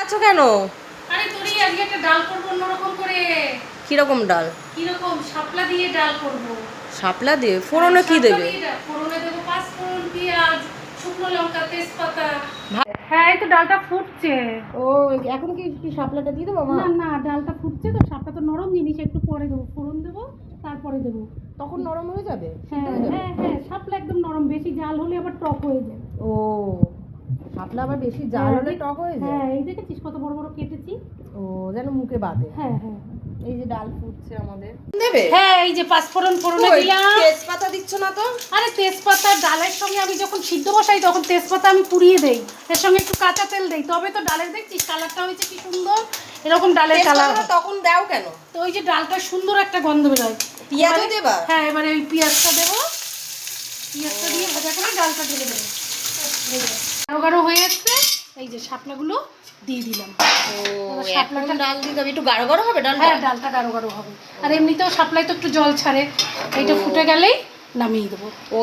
আছো কেন? আরে তোরই আজকে একটা ডাল করবো অন্যরকম করে। কিরকম ডাল? কিরকম? শাপলা দিয়ে ডাল করবো। শাপলা দিয়ে? ফোড়নে কি দেবে? ফোড়নে দেবো পাঁচফোড়ন, পেঁয়াজ, শুকনো লঙ্কা, তেজপাতা। হ্যাঁ, এই তো ডালটা ফুটছে। ও, এখন কি শাপলাটা দিয়ে দেবো মা? না না, ডালটা ফুটছে তো, শাপলা তো নরম জিনিস, একটু পরে দেবো, ফোড়ন দেবো, তারপরে দেবো। তখন নরম হয়ে যাবে? হ্যাঁ হ্যাঁ হ্যাঁ, শাপলা একদম নরম, বেশি জাল হলে আবার টক হয়ে যায়। ও, শাপলা আবার বেশি জাল হলে টক হয়ে যায়? হ্যাঁ, এই দেখেছিস কত বড় বড় কেটেছি। ও, যেন মুখে বাঁধে। হ্যাঁ হ্যাঁ, এই যে ডাল ফুটছে আমাদের, দেবে? হ্যাঁ এই যে পাঁচফোড়ন ফোড়নে দিলাম। তেজপাতা দিচ্ছ না তো? আরে তেজপাতা ডালের সঙ্গে আমি যখন সিদ্ধ বসাই তখন তেজপাতা আমি পুড়িয়ে দেই, এর সঙ্গে একটু কাঁচা তেল দেই, তবে তো ডালের দেখছিস কালারটা হয়েছে কি সুন্দর, এরকম ডালের কালার। তখন দাও কেন? তো ওই যে ডালটা সুন্দর একটা গন্ধ বেরোয়। পেঁয়াজও দেবা? হ্যাঁ, এবারে ওই পেঁয়াজটা দেবো, পেঁয়াজটা দিয়ে ভাজা করে ডালটা ঢেলে দেবো। গাঢ় গাঢ় হয়ে আসছে, এই যে শাপলাগুলো দিয়ে দিলাম। ও, শাপলাটা ডাল দিতে হবে, একটু গাঢ় গাঢ় হবে ডালটা? হ্যাঁ, ডালটা গাঢ় গাঢ় হবে। আর এমনিতেও শাপলায় তো একটু জল ছাড়ে, এইটা ফুটে গেলেই নামিয়ে দেবো। ও